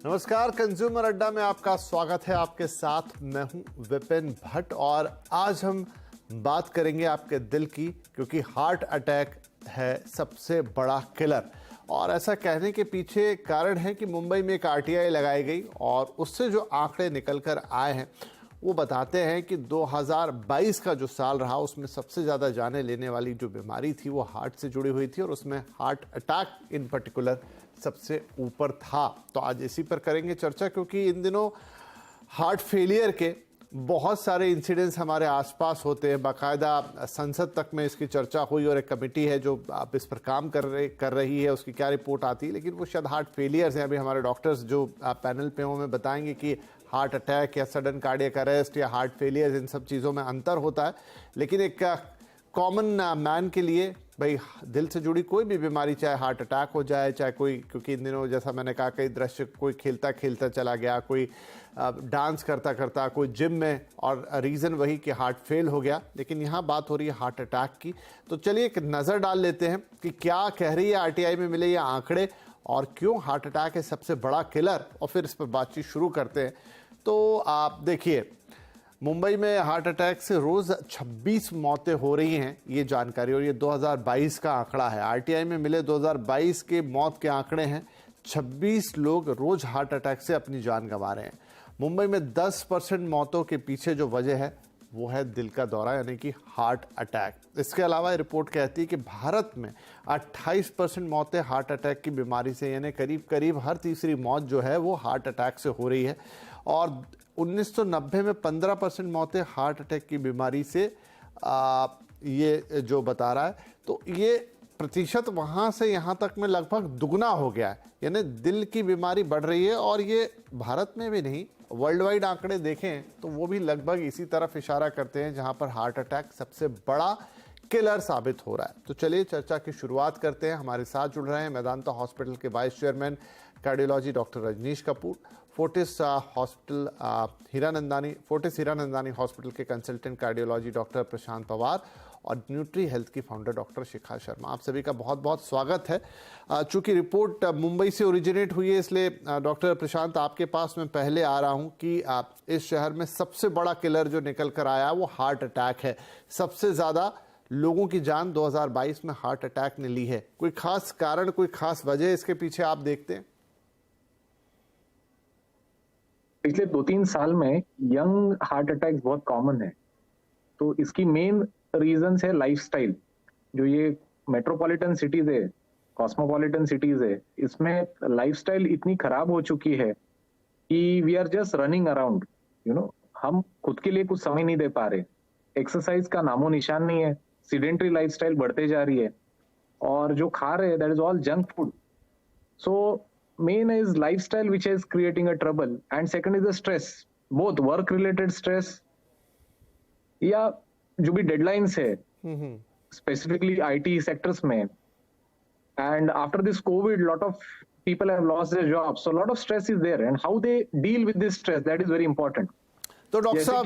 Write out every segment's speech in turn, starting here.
नमस्कार, कंज्यूमर अड्डा में आपका स्वागत है। आपके साथ मैं हूं विपिन भट्ट और आज हम बात करेंगे आपके दिल की, क्योंकि हार्ट अटैक है सबसे बड़ा किलर। और ऐसा कहने के पीछे कारण है कि मुंबई में एक आरटीआई लगाई गई और उससे जो आंकड़े निकल कर आए हैं वो बताते हैं कि 2022 का जो साल रहा उसमें सबसे ज़्यादा जाने लेने वाली जो बीमारी थी वो हार्ट से जुड़ी हुई थी और उसमें हार्ट अटैक इन पर्टिकुलर सबसे ऊपर था। तो आज इसी पर करेंगे चर्चा, क्योंकि इन दिनों हार्ट फेलियर के बहुत सारे इंसिडेंट्स हमारे आसपास होते हैं। बाकायदा संसद तक में इसकी चर्चा हुई और एक कमेटी है जो आप इस पर काम कर रही है, उसकी क्या रिपोर्ट आती है। लेकिन वो शायद हार्ट फेलियर्स हैं। अभी हमारे डॉक्टर्स जो पैनल पे हमें बताएंगे कि हार्ट अटैक या सडन कार्डियक अरेस्ट या हार्ट फेलियर्स, इन सब चीज़ों में अंतर होता है। लेकिन एक कॉमन मैन के लिए भाई दिल से जुड़ी कोई भी बीमारी, चाहे हार्ट अटैक हो जाए, चाहे कोई, क्योंकि इन दिनों जैसा मैंने कहा कई दृश्य, कोई खेलता खेलता चला गया, कोई डांस करता करता, कोई जिम में, और रीज़न वही कि हार्ट फेल हो गया। लेकिन यहाँ बात हो रही है हार्ट अटैक की। तो चलिए एक नज़र डाल लेते हैं कि क्या कह रही है आरटीआई में मिले ये आंकड़े और क्यों हार्ट अटैक है सबसे बड़ा किलर, और फिर इस पर बातचीत शुरू करते हैं। तो आप देखिए, मुंबई में हार्ट अटैक से रोज 26 मौतें हो रही हैं, ये जानकारी, और ये 2022 का आंकड़ा है। आरटीआई में मिले 2022 के मौत के आंकड़े हैं। 26 लोग रोज हार्ट अटैक से अपनी जान गंवा रहे हैं। मुंबई में 10% मौतों के पीछे जो वजह है वो है दिल का दौरा, यानी कि हार्ट अटैक। इसके अलावा रिपोर्ट कहती है कि भारत में 28% मौतें हार्ट अटैक की बीमारी से, यानी करीब करीब हर तीसरी मौत जो है वो हार्ट अटैक से हो रही है। और 1990 में 15% मौतें हार्ट अटैक की बीमारी से ये जो बता रहा है। तो ये प्रतिशत वहाँ से यहाँ तक में लगभग दुगना हो गया है, यानी दिल की बीमारी बढ़ रही है। और ये भारत में भी नहीं, वर्ल्ड वाइड आंकड़े देखें तो वो भी लगभग इसी तरफ इशारा करते हैं, जहाँ पर हार्ट अटैक सबसे बड़ा किलर साबित हो रहा है। तो चलिए चर्चा की शुरुआत करते हैं। हमारे साथ जुड़ रहे हैं मेदांता हॉस्पिटल के vice chairman cardiology doctor Rajneesh Kapoor, Fortis Hiranandani hospital के consultant cardiology doctor Prashant Pawar और न्यूट्री हेल्थ की फाउंडर डॉक्टर शिखा शर्मा। आप सभी का बहुत बहुत स्वागत है। चूंकि रिपोर्ट मुंबई से ओरिजिनेट हुई है, इसलिए डॉक्टर प्रशांत आपके पास मैं पहले आ रहा हूं कि इस शहर में सबसे बड़ा किलर जो निकल कर आया वो हार्ट अटैक है। सबसे ज़्यादा लोगों की जान 2022 में हार्ट अटैक ने ली है। कोई खास कारण, कोई खास वजह इसके पीछे आप देखते हैं? पिछले 2-3 साल में यंग हार्ट अटैक बहुत कॉमन है। तो इसकी मेन रीजंस है लाइफस्टाइल। जो ये मेट्रोपॉलिटन सिटीज है, कॉस्मोपॉलिटन सिटीज है, इसमें लाइफस्टाइल इतनी खराब हो चुकी है कि we are just running around, हम खुद के लिए कुछ समय नहीं दे पा रहे। एक्सरसाइज का नामो निशान नहीं है, सीडेंटरी लाइफस्टाइल बढ़ते जा रही है, और जो खा रहे हैं that is all junk food. So main is lifestyle which is creating a trouble, and second is the stress, both work related stress या जो भी deadlines है specifically IT sectors में, and after this COVID lot of people have lost their jobs, so a lot of stress is there, and how they deal with this stress, that is very important. तो doctor साहब,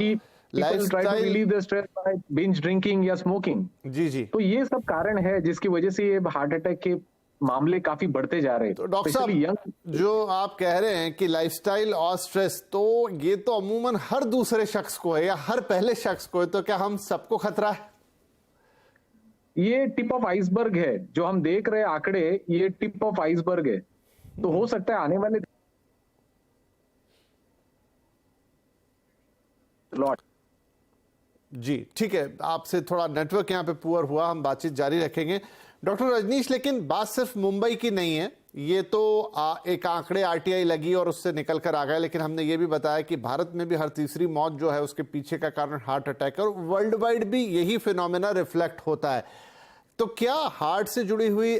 people try to relieve their stress by binge drinking या smoking। जी, तो ये सब कारण है जिसकी वजह से ये हार्ट अटैक के मामले काफी बढ़ते जा रहे हैं। तो डॉक्टर साहब, जो आप कह रहे हैं कि लाइफस्टाइल और स्ट्रेस, तो ये तो अमूमन हर दूसरे शख्स को है या हर पहले शख्स को है, तो क्या हम सबको खतरा है? ये टिप ऑफ आइसबर्ग है जो हम देख रहे हैं आंकड़े, ये टिप ऑफ आइसबर्ग है। तो हो सकता है आने वाले लॉट। जी ठीक है, आपसे थोड़ा नेटवर्क यहाँ पे पुअर हुआ, हम बातचीत जारी रखेंगे। डॉक्टर रजनीश, लेकिन बात सिर्फ मुंबई की नहीं है, ये तो एक आंकड़े आरटीआई लगी और उससे निकल कर आ गए, लेकिन हमने ये भी बताया कि भारत में भी हर तीसरी मौत जो है उसके पीछे का कारण हार्ट अटैक है, और वर्ल्ड वाइड भी यही फिनोमेना रिफ्लेक्ट होता है। तो क्या हार्ट से जुड़ी हुई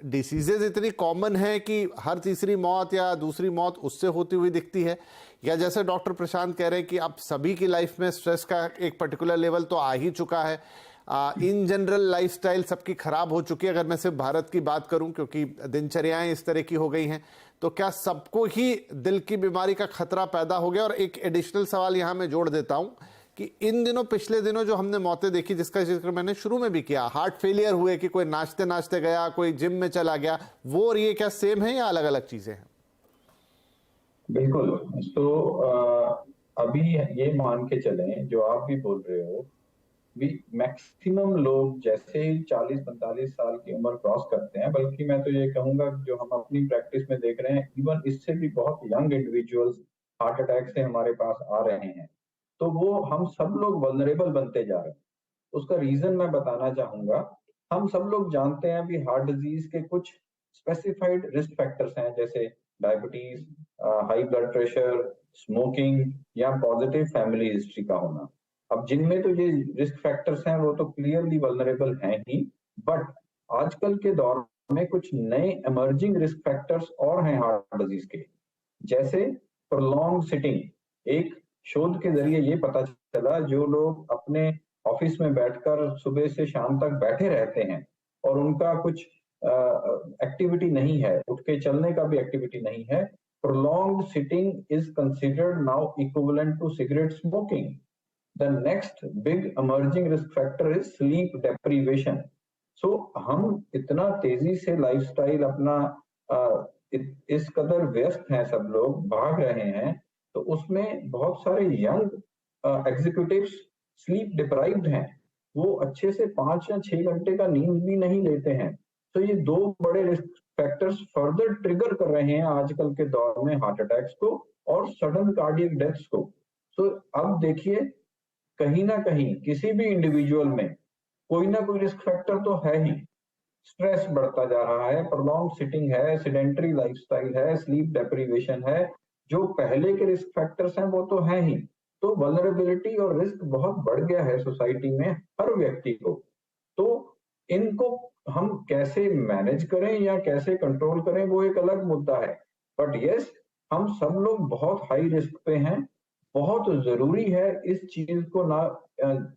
डिसीजेज इतनी कॉमन है कि हर तीसरी मौत या दूसरी मौत उससे होती हुई दिखती है, या जैसे डॉक्टर प्रशांत कह रहे हैं कि अब सभी की लाइफ में स्ट्रेस का एक पर्टिकुलर लेवल तो आ ही चुका है, इन जनरल लाइफस्टाइल सबकी खराब हो चुकी है? अगर मैं सिर्फ भारत की बात करूं, क्योंकि दिनचर्याएं इस तरह की हो गई हैं, तो क्या सबको ही दिल की बीमारी का खतरा पैदा हो गया? और एक एडिशनल सवाल यहां मैं जोड़ देता हूं कि इन दिनों, पिछले दिनों जो हमने मौतें देखी, जिसका जिक्र मैंने शुरू में भी किया, हार्ट फेलियर हुए कि कोई नाचते नाचते गया, कोई जिम में चला गया, वो और ये क्या सेम है या अलग अलग चीजें हैं? बिल्कुल। तो अभी ये मान के चलें जो आप भी बोल रहे हो, भी मैक्सिमम लोग जैसे ही 40-45 साल की उम्र क्रॉस करते हैं, बल्कि मैं तो ये कहूंगा जो हम अपनी प्रैक्टिस में देख रहे हैं, इवन इससे भी बहुत यंग इंडिविजुअल्स हार्ट अटैक से हमारे पास आ रहे हैं। तो वो हम सब लोग वल्नरेबल बनते जा रहे हैं। उसका रीजन मैं बताना चाहूंगा। हम सब लोग जानते हैं भी हार्ट डिजीज के कुछ स्पेसिफाइड रिस्क फैक्टर्स हैं, जैसे diabetes, high blood pressure, smoking या पॉजिटिव फैमिली हिस्ट्री का होना। अब जिनमें तो ये रिस्क फैक्टर्स हैं वो तो क्लियरली वल्नरेबल हैं ही, बट आजकल के दौर में कुछ नए इमर्जिंग रिस्क फैक्टर्स और हैं हार्ट डिजीज के, जैसे प्रोलॉन्ग सिटिंग। एक शोध के जरिए ये पता चला, जो लोग अपने ऑफिस में बैठकर सुबह से शाम तक बैठे रहते हैं और उनका कुछ एक्टिविटी नहीं है, उठ के चलने का भी एक्टिविटी नहीं है, prolonged sitting is considered now equivalent to cigarette smoking. The next big emerging risk factor is sleep deprivation. So हम इतना तेजी से लाइफस्टाइल अपना इस कदर व्यस्त हैं, सब लोग भाग रहे हैं, तो उसमें बहुत सारे यंग एग्जीक्यूटिव्स स्लीप डिप्राइव्ड हैं। वो अच्छे से 5 या 6 घंटे का नींद भी नहीं लेते हैं। तो ये दो बड़े रिस्क फैक्टर्स फर्दर ट्रिगर कर रहे हैं आजकल के दौर में हार्ट अटैक्स को और सडन कार्डियक डेथ्स को। तो अब देखिए, कहीं ना कहीं किसी भी इंडिविजुअल में कोई ना कोई रिस्क फैक्टर तो है ही। स्ट्रेस बढ़ता जा रहा है, प्रोलॉन्ग सिटिंग है, सेडेंटरी लाइफस्टाइल है, स्लीप डेप्रिवेशन है, जो पहले के रिस्क फैक्टर्स हैं वो तो है ही। तो वल्नरेबिलिटी और रिस्क बहुत बढ़ गया है सोसाइटी में हर व्यक्ति को। तो इनको हम कैसे मैनेज करें या कैसे कंट्रोल करें वो एक अलग मुद्दा है, बट यस, हम सब लोग बहुत हाई रिस्क पे हैं। बहुत जरूरी है इस चीज को ना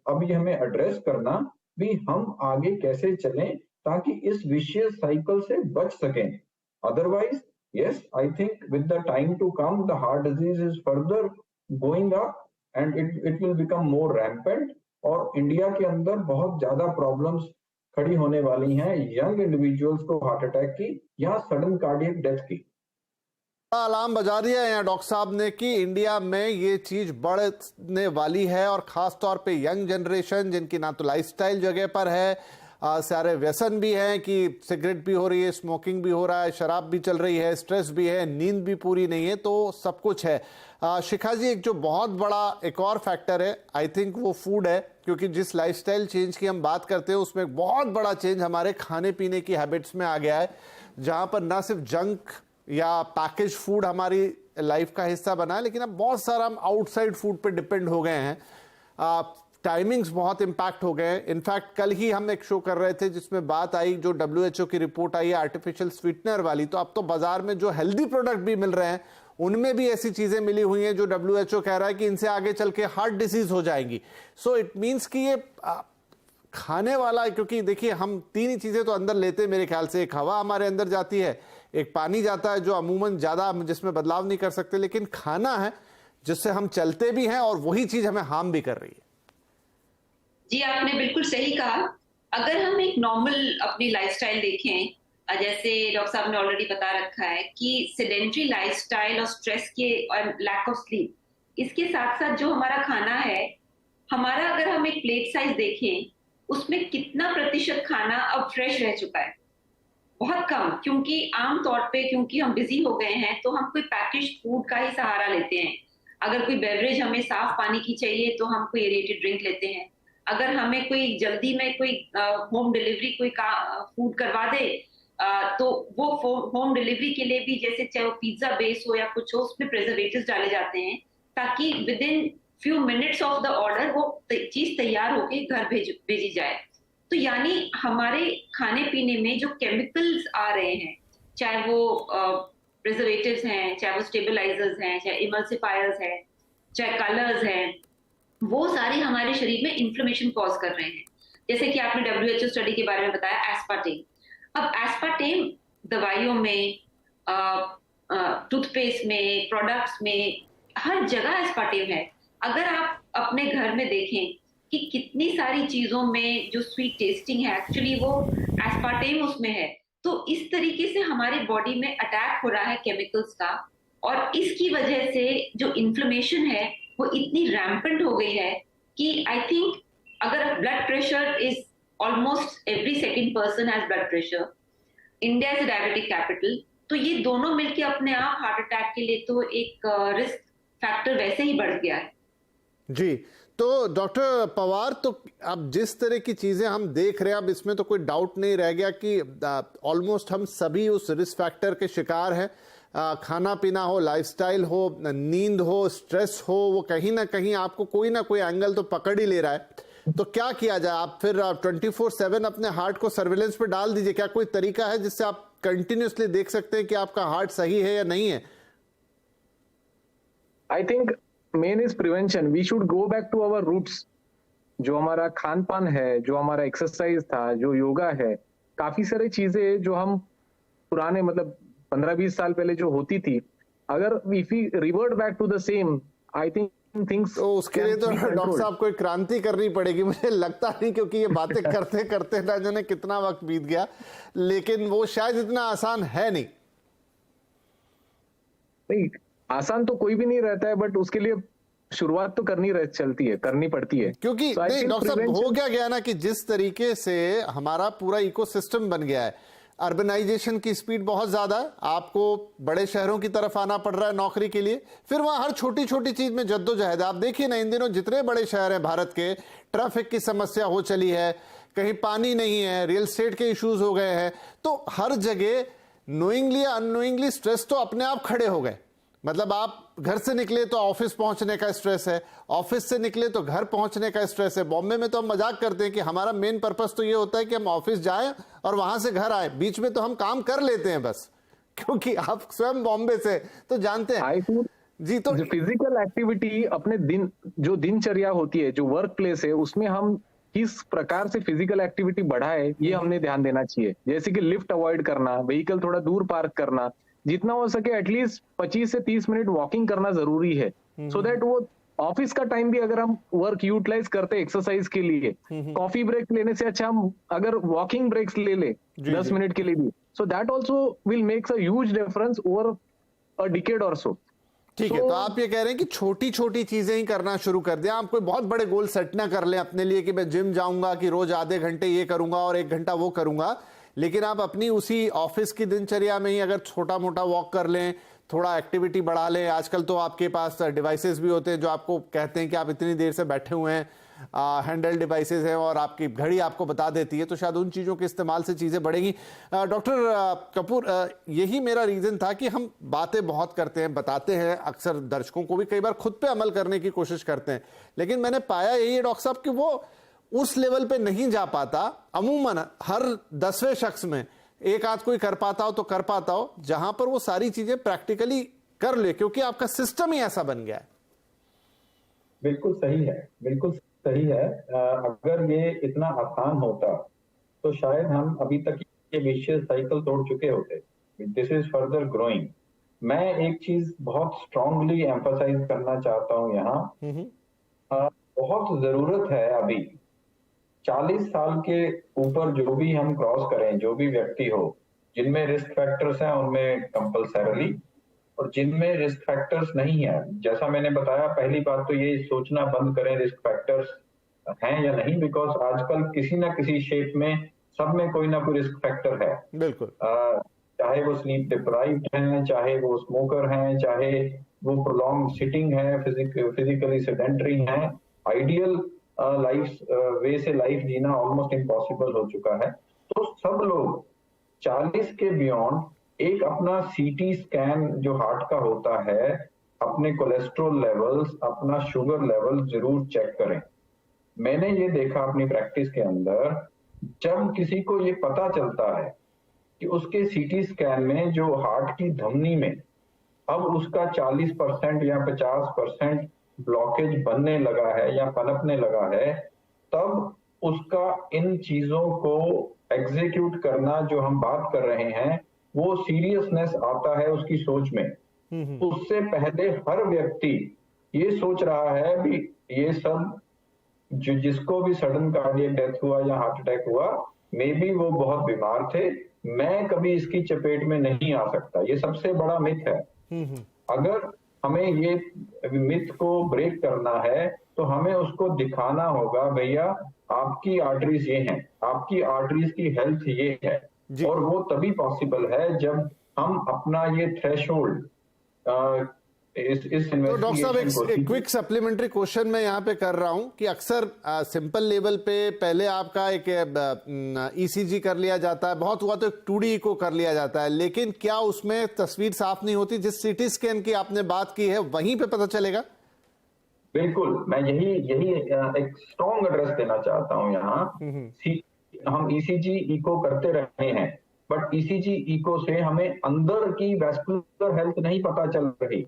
अभी हमें एड्रेस करना भी, हम आगे कैसे चलें ताकि इस विशियस साइकिल से बच सकें। Otherwise yes, I think with the time to come the heart disease is further going up and it will become more rampant, और इंडिया के अंदर बहुत ज्यादा प्रॉब्लम्स खड़ी होने वाली हैं यंग इंडिविजुअल्स को हार्ट अटैक की या सडन कार्डियक डेथ की। अलार्म बजा दिया है यहाँ डॉक्टर साहब ने कि इंडिया में ये चीज बढ़ने वाली है, और खास तौर पे यंग जनरेशन जिनकी ना तो लाइफस्टाइल जगह पर है, सारे व्यसन भी हैं कि सिगरेट भी हो रही है, स्मोकिंग भी हो रहा है, शराब भी चल रही है, स्ट्रेस भी है, नींद भी पूरी नहीं है, तो सब कुछ है। शिखा जी, एक जो बहुत बड़ा एक और फैक्टर है, आई थिंक वो फूड है, क्योंकि जिस लाइफस्टाइल चेंज की हम बात करते हैं उसमें एक बहुत बड़ा चेंज हमारे खाने पीने की हैबिट्स में आ गया है, जहां पर ना सिर्फ जंक या पैकेज फूड हमारी लाइफ का हिस्सा बना है, लेकिन अब बहुत सारा हम आउटसाइड फूड पे डिपेंड हो गए हैं। टाइमिंग्स बहुत इम्पैक्ट हो गए हैं। इनफैक्ट कल ही हम एक शो कर रहे थे जिसमें बात आई, जो WHO की रिपोर्ट आई है आर्टिफिशियल स्वीटनर वाली, तो अब तो बाजार में जो हेल्दी प्रोडक्ट भी मिल रहे हैं उनमें भी ऐसी चीजें मिली हुई हैं जो WHO कह रहा है कि इनसे आगे चल के हार्ट डिसीज हो जाएंगी। सो इट मीन्स कि ये खाने वाला, क्योंकि देखिए हम तीन ही चीजें तो अंदर लेते हैं मेरे ख्याल से, एक हवा हमारे अंदर जाती है, एक पानी जाता है जो अमूमन ज्यादा जिसमें बदलाव नहीं कर सकते, लेकिन खाना है जिससे हम चलते भी हैं और वही चीज हमें हार्म भी कर रही है। जी, आपने बिल्कुल सही कहा। अगर हम एक नॉर्मल अपनी लाइफस्टाइल देखें, जैसे डॉक्टर साहब ने ऑलरेडी बता रखा है कि सेडेंटरी लाइफस्टाइल और स्ट्रेस के और लैक ऑफ स्लीप, इसके साथ साथ जो हमारा खाना है, हमारा अगर हम एक प्लेट साइज देखें उसमें कितना प्रतिशत खाना अब फ्रेश रह चुका है, बहुत कम। क्योंकि आम तौर पे क्योंकि हम बिजी हो गए हैं तो हम कोई पैकेज फूड का ही सहारा लेते हैं। अगर कोई बेवरेज हमें साफ पानी की चाहिए तो हम कोई एरेटेड ड्रिंक लेते हैं। अगर हमें कोई जल्दी में कोई होम डिलीवरी कोई फूड करवा दे, तो वो होम डिलीवरी के लिए भी, जैसे चाहे वो पिज्जा बेस हो या कुछ हो, उसमें प्रिजर्वेटिव्स डाले जाते हैं ताकि with in few minutes of the order वो चीज तैयार होके घर भेजी जाए। तो यानी हमारे खाने पीने में जो केमिकल्स आ रहे हैं, चाहे वो प्रिजर्वेटिव्स हैं, चाहे वो स्टेबलाइजर्स हैं, चाहे इमल्सिफायर्स हैं, चाहे कलर्स हैं, वो सारे हमारे शरीर में इन्फ्लेमेशन कॉज कर रहे हैं। जैसे कि आपने WHO स्टडी के बारे में बताया, एस्पार्टेम। अब एस्पार्टेम दवाइयों में, टूथपेस्ट में, प्रोडक्ट्स में, हर जगह एस्पार्टेम है। अगर आप अपने घर में देखें कि कितनी सारी चीजों में जो स्वीट टेस्टिंग है, एक्चुअली वो एस्पार्टेम उसमें है। तो इस तरीके से हमारी बॉडी में अटैक हो रहा है केमिकल्स का, और इसकी वजह से जो इन्फ्लेमेशन है वो इतनी रैम्पेंट हो गई है कि आई थिंक अगर blood pressure is almost every second person has blood pressure, India is diabetic capital, तो ये दोनों मिलके अपने आप हार्ट अटैक के लिए तो एक रिस्क फैक्टर वैसे ही बढ़ गया है। जी, तो डॉक्टर पवार, तो अब जिस तरह की चीजें हम देख रहे हैं, अब इसमें तो कोई डाउट नहीं रह गया कि ऑलमोस्ट हम सभी उस रिस्क फैक्टर के शिकार हैं। खाना पीना हो, लाइफस्टाइल हो, नींद हो, स्ट्रेस हो, वो कहीं ना कहीं आपको कोई ना कोई एंगल तो पकड़ ही ले रहा है। तो क्या किया जाए? आप फिर 24/7 अपने हार्ट को सर्विलेंस पे डाल दीजिए। क्या कोई तरीका है जिससे आप कंटिन्यूसली देख सकते हैं कि आपका हार्ट सही है या नहीं है? I think main is prevention. We should go back to our roots. जो हमारा खान पान है, जो हमारा एक्सरसाइज था, जो योगा है, काफी सारी चीजें जो हम पुराने मतलब 15-20 साल पहले जो होती थी, अगर if we revert back to the same, I think things. तो उसके लिए तो डॉक्टर साहब को एक क्रांति करनी पड़ेगी, मुझे लगता नहीं, क्योंकि ये बातें करते करते ना जाने कितना वक्त बीत गया, लेकिन वो शायद इतना आसान है नहीं। नहीं, आसान तो कोई भी नहीं रहता है, बट उसके लिए शुरुआत तो करनी पड़ती है। क्योंकि So नहीं डॉक्टर साहब, हो क्या गया ना कि जिस तरीके से हमारा पूरा इकोसिस्टम बन गया है, अर्बनाइजेशन की स्पीड बहुत ज्यादा है, आपको बड़े शहरों की तरफ आना पड़ रहा है नौकरी के लिए, फिर वहां हर छोटी छोटी चीज में जद्दोजहद। आप देखिए ना, इन दिनों जितने बड़े शहर हैं भारत के, ट्रैफिक की समस्या हो चली है, कहीं पानी नहीं है, रियल एस्टेट के इश्यूज हो गए हैं, तो हर जगह नोइंगली या अननोइंगली स्ट्रेस तो अपने आप खड़े हो गए। मतलब आप घर से निकले तो ऑफिस पहुंचने का स्ट्रेस है, ऑफिस से निकले तो घर पहुंचने का स्ट्रेस है। बॉम्बे में तो हम मजाक करते हैं कि हमारा मेन पर्पस तो ये होता है कि हम ऑफिस जाएं और वहां से घर आए, बीच में तो हम काम कर लेते हैं बस, क्योंकि आप स्वयं बॉम्बे से तो जानते हैं। जी, तो फिजिकल एक्टिविटी अपने दिन, जो दिनचर्या होती है, जो वर्क प्लेस है, उसमें हम किस प्रकार से फिजिकल एक्टिविटी बढ़ाए, ये हमने ध्यान देना चाहिए। जैसे कि लिफ्ट अवॉइड करना, व्हीकल थोड़ा दूर पार्क करना, जितना हो सके एटलीस्ट 25 से 30 मिनट वॉकिंग करना जरूरी है, सो दैट वो ऑफिस का टाइम भी अगर हम वर्क यूटिलाइज करते हैं एक्सरसाइज के लिए, कॉफी ब्रेक लेने से अच्छा हम अगर वॉकिंग ब्रेक्स ले 10 मिनट के लिए भी, so that also will makes a huge difference over a decade और सो। ठीक है, तो आप ये कह रहे हैं कि छोटी छोटी चीजें ही करना शुरू कर दें। आप कोई बहुत बड़े गोल सेट ना कर लें अपने लिए कि मैं जिम जाऊंगा, कि रोज आधे घंटे ये करूंगा और 1 घंटा वो करूंगा, लेकिन आप अपनी उसी ऑफिस की दिनचर्या में ही अगर छोटा मोटा वॉक कर लें, थोड़ा एक्टिविटी बढ़ा लें। आजकल तो आपके पास डिवाइसेस भी होते हैं जो आपको कहते हैं कि आप इतनी देर से बैठे हुए हैं, हैंडल डिवाइसेस हैं और आपकी घड़ी आपको बता देती है, तो शायद उन चीज़ों के इस्तेमाल से चीज़ें बढ़ेंगी। डॉक्टर कपूर, यही मेरा रीज़न था कि हम बातें बहुत करते हैं, बताते हैं, अक्सर दर्शकों को भी कई बार खुद पे अमल करने की कोशिश करते हैं, लेकिन मैंने पाया यही है डॉक्टर साहब कि वो उस लेवल पे नहीं जा पाता। अमूमन हर 10वें शख्स में एक आध कोई कर पाता हो तो कर पाता हो, जहां पर वो सारी चीजें प्रैक्टिकली कर ले, क्योंकि आपका सिस्टम ही ऐसा बन गया है। बिल्कुल सही है, बिल्कुल सही है। अगर ये इतना आसान होता तो शायद हम अभी तक ये विशियस साइकिल तोड़ चुके होते। This is further growing. मैं एक चीज बहुत स्ट्रांगली एम्फसाइज करना चाहता हूं यहाँ, बहुत जरूरत है अभी 40 साल के ऊपर जो भी हम क्रॉस करें, जो भी व्यक्ति हो, जिनमें रिस्क फैक्टर्स हैं उनमें कंपल्सरली, और जिनमें रिस्क फैक्टर्स नहीं है, जैसा मैंने बताया, पहली बात तो ये सोचना बंद करें रिस्क फैक्टर्स हैं या नहीं, बिकॉज आजकल किसी ना किसी शेप में सब में कोई ना कोई रिस्क फैक्टर है। बिल्कुल, चाहे वो स्लीप डिप्राइव्ड हैं, चाहे वो स्मोकर हैं, चाहे वो प्रोलॉन्ग सिटिंग है, फिजिकली सेडेंटरी हैं। आइडियल लाइफ वे से लाइफ जीना ऑलमोस्ट इम्पॉसिबल हो चुका है। तो सब लोग 40 के बियॉन्ड एक अपना सीटी स्कैन जो हार्ट का होता है, अपने कोलेस्ट्रॉल लेवल्स, अपना शुगर लेवल जरूर चेक करें। मैंने ये देखा अपनी प्रैक्टिस के अंदर, जब किसी को ये पता चलता है कि उसके सीटी स्कैन में जो हार्ट की धमनी में अब उसका 40% या 50% ब्लॉकेज बनने लगा है या पनपने लगा है, तब उसका इन चीजों को एग्जीक्यूट करना जो हम बात कर रहे हैं, वो सीरियसनेस आता है उसकी सोच में। उससे पहले हर व्यक्ति ये सोच रहा है भी ये सब जो जिसको भी सडन कार्डियक डेथ हुआ या हार्ट अटैक हुआ, मे बी वो बहुत बीमार थे, मैं कभी इसकी चपेट में नहीं आ सकता। ये सबसे बड़ा मिथ है। अगर हमें ये मिथ को ब्रेक करना है तो हमें उसको दिखाना होगा, भैया आपकी आर्टरीज ये हैं, आपकी आर्टरीज की हेल्थ ये है। और वो तभी पॉसिबल है जब हम अपना ये थ्रेशोल्ड इस तो डॉक्टर साहब एक क्विक सप्लीमेंट्री क्वेश्चन मैं यहाँ पे कर रहा हूँ कि अक्सर सिंपल लेवल पे पहले आपका एक ईसीजी कर लिया जाता है, बहुत हुआ तो एक 2D इको कर लिया जाता है, लेकिन क्या उसमें तस्वीर साफ नहीं होती? जिस सीटी स्कैन की आपने बात की है वहीं पे पता चलेगा? बिल्कुल, मैं यही एक स्ट्रॉन्ग एड्रेस देना चाहता हूँ यहाँ। हम ईसीजी इको करते रहे हैं, बट ईसीजी इको से हमें अंदर की वैस्कुलर हेल्थ नहीं पता चल रही।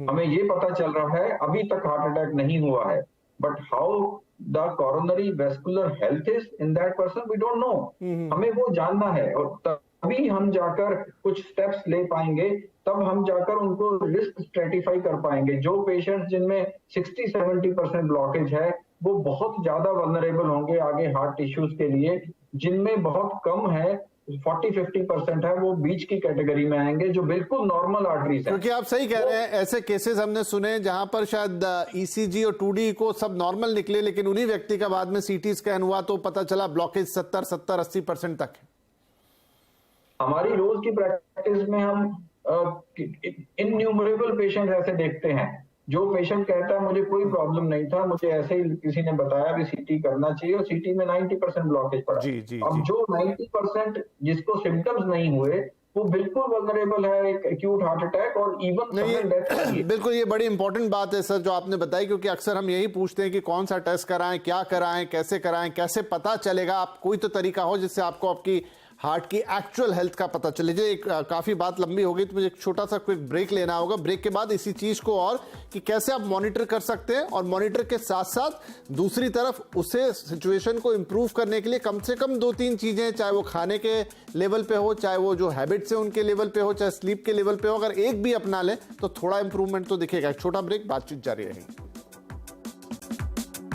हमें ये पता चल रहा है अभी तक हार्ट अटैक नहीं हुआ है, but how the coronary vascular health is in that person we don't know. हमें वो जानना है और तभी हम जाकर कुछ स्टेप्स ले पाएंगे, तब हम जाकर उनको रिस्क स्ट्रेटिफाई कर पाएंगे। जो पेशेंट्स जिनमें 60-70% ब्लॉकेज है वो बहुत ज्यादा वल्नरेबल होंगे आगे हार्ट टिश्यूज के लिए। जिनमें बहुत कम है 40-50% है वो बीच की कैटेगरी में आएंगे जो बिल्कुल नॉर्मल आर्टरीज है। क्योंकि आप सही कह रहे हैं, ऐसे केसेस हमने सुने जहां पर शायद ईसीजी और 2D को सब नॉर्मल निकले, लेकिन उन्हीं व्यक्ति का बाद में सीटी स्कैन हुआ तो पता चला ब्लॉकेज 70-80% तक है। हमारी रोज की प्रैक्टिस में हम इनन्यूमरेबल पेशेंट ऐसे देखते हैं। जो पेशेंट कहता है मुझे कोई प्रॉब्लम नहीं था, मुझे ऐसे ही किसी ने बताया भी सीटी करना चाहिए, और सीटी में 90% ब्लॉकेज पड़ा। अब जो 90% जिसको सिम्टम्स नहीं हुए वो बिल्कुल वल्नरेबल है एक एक्यूट हार्ट अटैक और इवन डेथ। बिल्कुल, ये बड़ी इंपॉर्टेंट बात है सर जो आपने बताई, क्योंकि अक्सर हम यही पूछते हैं कि कौन सा टेस्ट कराएं, क्या कराएं, कैसे पता चलेगा। आप कोई तो तरीका हो जिससे आपको आपकी हार्ट की एक्चुअल हेल्थ का पता चले। जो काफी बात लंबी हो गई तो मुझे एक छोटा सा क्विक ब्रेक लेना होगा। ब्रेक के बाद इसी चीज को और कि कैसे आप मॉनिटर कर सकते हैं, और मॉनिटर के साथ साथ दूसरी तरफ उसे सिचुएशन को इंप्रूव करने के लिए कम से कम 2-3 चीजें, चाहे वो खाने के लेवल पे हो, चाहे वो जो हैबिट्स है उनके लेवल पे हो, चाहे स्लीप के लेवल पे हो, अगर एक भी अपना ले तो थोड़ा इंप्रूवमेंट तो दिखेगा। एक छोटा ब्रेक, बातचीत जारी रहेगी।